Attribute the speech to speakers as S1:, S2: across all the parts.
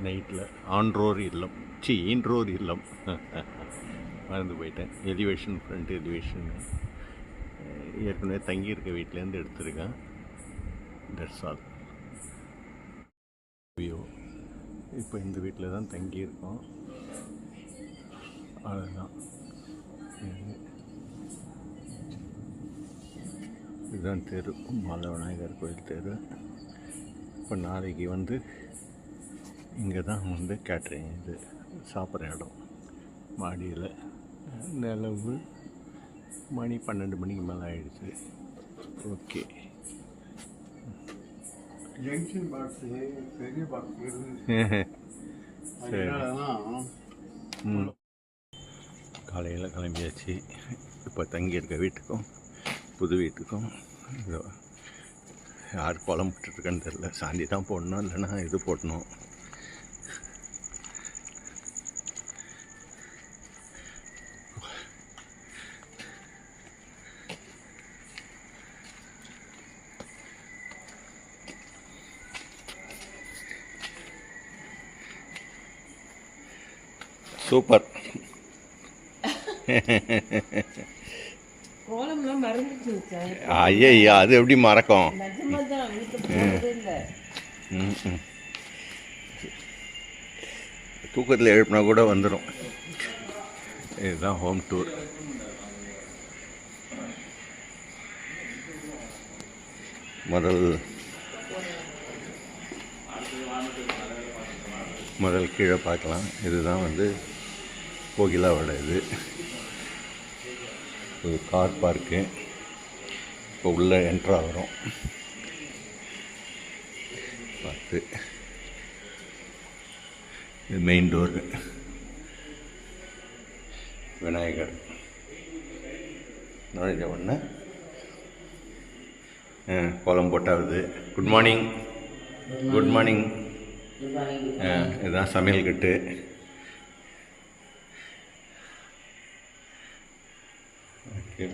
S1: நைட்டில் ஆன்ரோர் இல்லம் இன்ரோர் இல்லம் மறந்து போயிட்டேன். எலிவேஷன் ஃப்ரண்ட் எலிவேஷன் ஏற்கனவே தங்கியிருக்க வீட்டிலேருந்து எடுத்திருக்கேன். That's all. வியூ இப்போ இந்த வீட்டில் தான் தங்கியிருக்கோம். அதுதான் இதுதான் தெரு, மாலை விநாயகர் கோயில் தெரு. இப்போ நாளைக்கு வந்து இங்கே தான் வந்து கேட்ரிங் இது சாப்பிட்ற இடம். மாடியில் நிலவு மணி 12 மணிக்கு மேலே ஆகிடுச்சு. ஓகே.
S2: ஜங்ஷன் பாக்ஸு பெரிய பாக்ஸ்
S1: சரி. காலையில் கிளம்பியாச்சு. இப்போ தங்கியிருக்க வீட்டுக்கும் புது வீட்டுக்கும் யார் கோலம் போட்டுருக்கேன்னு தெரில. சாந்தி தான் போடணும், இல்லைன்னா இது போடணும். சூப்பர். ஐயா அது எப்படி மறக்கும்? தூக்கத்தில் எழுப்பினா கூட வந்துடும். இதுதான் ஹோம் டூர். முதல் கீழே பார்க்கலாம். இதுதான் வந்து கோகிலாவோட இது ஒரு கார் பார்க்கு. இப்போ உள்ளே என்ட்ரா வரும் பார்த்து. இது மெயின் டோரு. விநாயகர் நுழைஞ்ச உடனே கோலம் போட்டாவது. Good morning. Good morning. இதுதான் சமையல் கட்டு. ஓகே.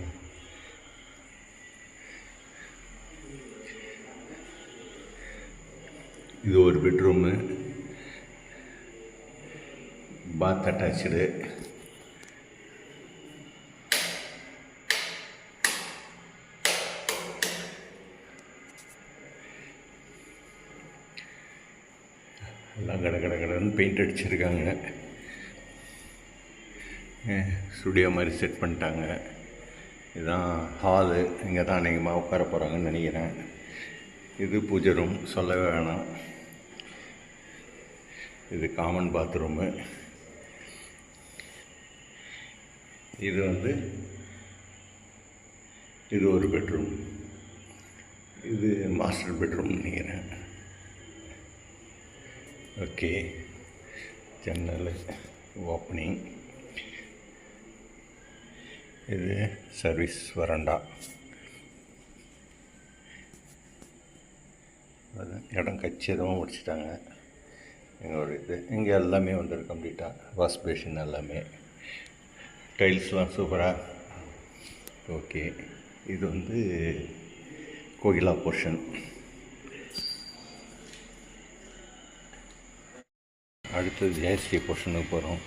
S1: இது ஒரு பெட்ரூமு, பாத் அட்டாச்சு. எல்லாம் கடன்னு பெயிண்ட் அடிச்சிருக்காங்க. ஸ்டுடியோ மாதிரி செட் பண்ணிட்டாங்க. இதுதான் ஹாலு. இங்கே தான் அநேகமாக உட்கார போகிறாங்கன்னு நினைக்கிறேன். இது பூஜை ரூம், சொல்லவே வேணாம். இது காமன் பாத்ரூமு. இது வந்து இது ஒரு பெட்ரூம். இது மாஸ்டர் பெட்ரூம் நினைக்கிறேன். ஓகே. ஜன்னல் ஓப்பனிங். இது சர்வீஸ் வராண்டா. அது இடம் கச்சிதமாக முடிச்சிட்டாங்க. எங்களோட இது இங்கே எல்லாமே வந்துடும் கம்ப்ளீட்டாக. வாஷ் பேஷன் எல்லாமே, டைல்ஸ்லாம் சூப்பராக. ஓகே. இது வந்து கோகிலா போர்ஷன். அடுத்தது ஜெயஸ்ரீ போர்ஷனுக்கு போகிறோம்.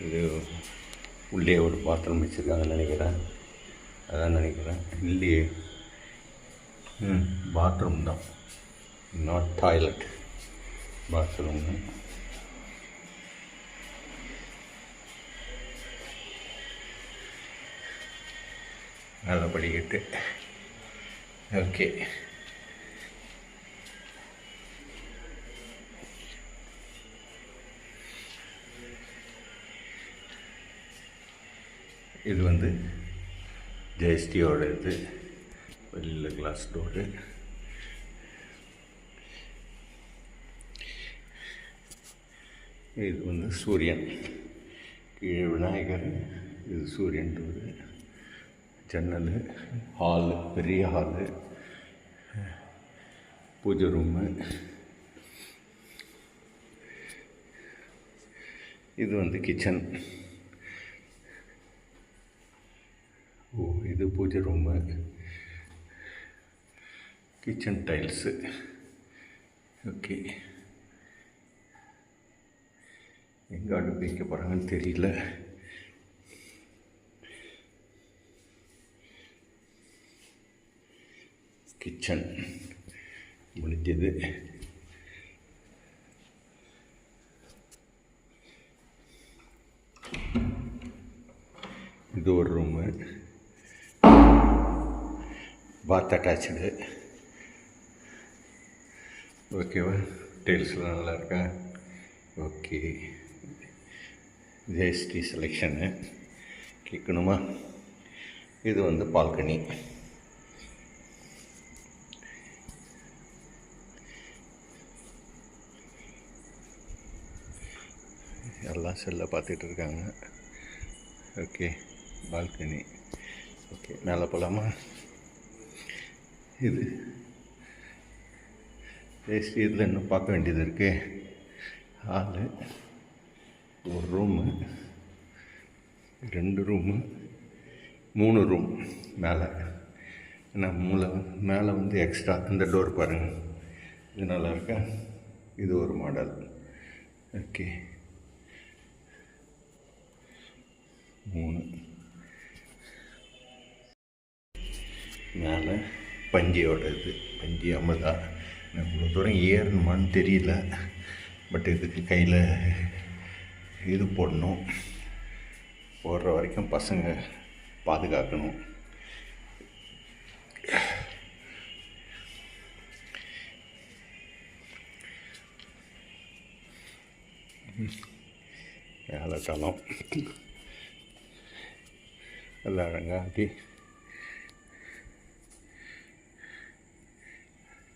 S1: இது உள்ளே ஒரு பாத்ரூம் வச்சுருக்காங்கன்னு நினைக்கிறேன். அதான் நினைக்கிறேன். இல்லையே, பாத்ரூம் தான், நாட் டாய்லெட், பாத்ரூம். நல்லா படிக்கிட்டு. ஓகே. இது வந்து ஜெயஸ்ரீயோட இது. வெளியில் கிளாஸ் டோரு. இது வந்து சூரியன். கீழே விநாயகர். இது சூரியன் டோரு. ஜன்னல், ஹாலு, பெரிய ஹாலு, பூஜை ரூமு. இது வந்து கிச்சன். இது பூஜை ரூமு. Kitchen tiles. ஓகே, எங்கே அடுப்பு வைக்க போகிறாங்கன்னு தெரியல. கிச்சன் முடிஞ்சது. இது ஒரு ரூமு, பாத் அட்டாச்சு. ஓகேவா? டைல்ஸ்லாம் நல்லா இருக்கா? ஓகே, ஜிஎஸ்டி செலெக்ஷனு கேட்கணுமா? இது வந்து பால்கனி. எல்லாம் செல்லை பார்த்துட்டு இருக்காங்க. Okay, balcony. ஓகே, மேலே போகலாமா? இது ஜிஎஸ்டி. இதில் இன்னும் பார்க்க வேண்டியது இருக்குது. ஹாலு, ஒரு ரூமு, 2 ரூமு, 3 ரூம் மேலே. ஏன்னா மேலே வந்து எக்ஸ்ட்ரா இந்த டோர் பாருங்கள், இது நல்லா இருக்கா? இது ஒரு மாடல். ஓகே, 3 மேலே பஞ்சியோட இது பஞ்சி அமதா. இவ்வளோ தூரம் ஏறணுமான்னு தெரியல, பட் இதுக்கு கையில் இது போடணும். போடுற வரைக்கும் பசங்க பாதுகாக்கணும். ஏலக்காலம் எல்லாம் அழகாகி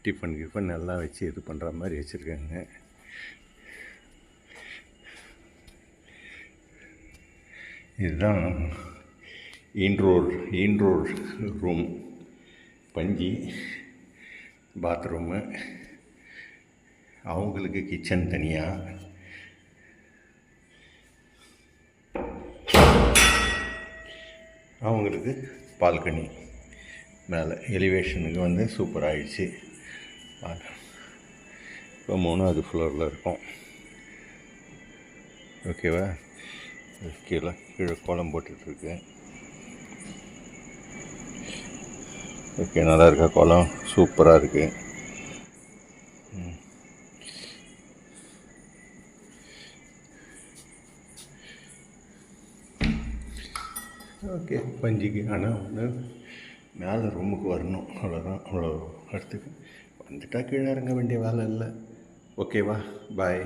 S1: டிஃபன் எல்லாம் வச்சு இது பண்ணுற மாதிரி வச்சுருக்காங்க. இதுதான் இன்டோர் ரூம். பஞ்சி பாத்ரூமு, அவங்களுக்கு கிச்சன் தனியாக, அவங்களுக்கு பால்கனி. மேலே எலிவேஷனுக்கு வந்து சூப்பர் ஆகிடுச்சு. இப்போ 3வது ஃப்ளோரில் இருக்கும். ஓகேவா? கீழே கோலம் போட்டுட்ருக்கு. ஓகே, நல்லா இருக்கா? கோலம் சூப்பராக இருக்குது. ஓகே, பஞ்சிக்கு ஆனால் ஒன்று மேலே ரூமுக்கு வரணும், அவ்வளோதான். அவ்வளோ இடத்துக்கு வந்துட்டா கீழே இறங்க வேண்டிய வேலை இல்லை. ஓகேவா? பாய்.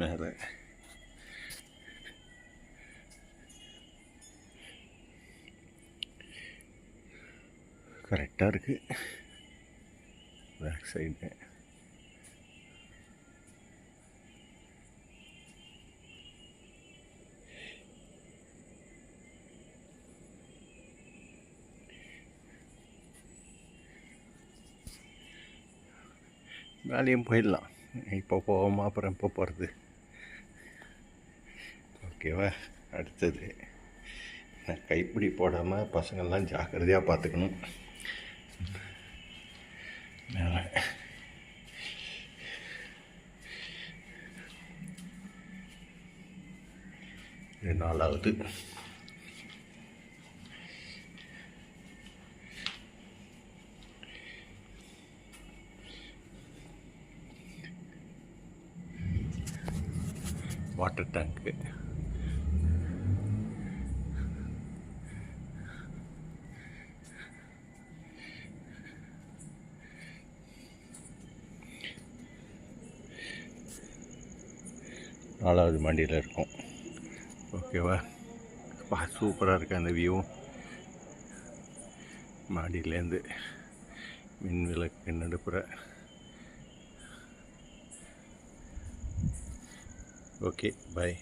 S1: மேலே கரெக்டாக இருக்குது. பேக் சைடு வேலையும் போயிடலாம். இப்போ போவோமா, அப்புறம் இப்போ போகிறது. ஓகேவா? அடுத்தது நான் கைப்பிடி போடாமல் பசங்கள்லாம் ஜாக்கிரதையாக பார்த்துக்கணும். மேலே இது 4வது. வாட்டர் டேங்க்கு. நாலாவது மாடியில் இருக்கும். ஓகேவா? சூப்பராக இருக்குது அந்த வியூ. மாடியிலேருந்து மின் விளக்கு நடுப்புற. ஓகே, பாய்.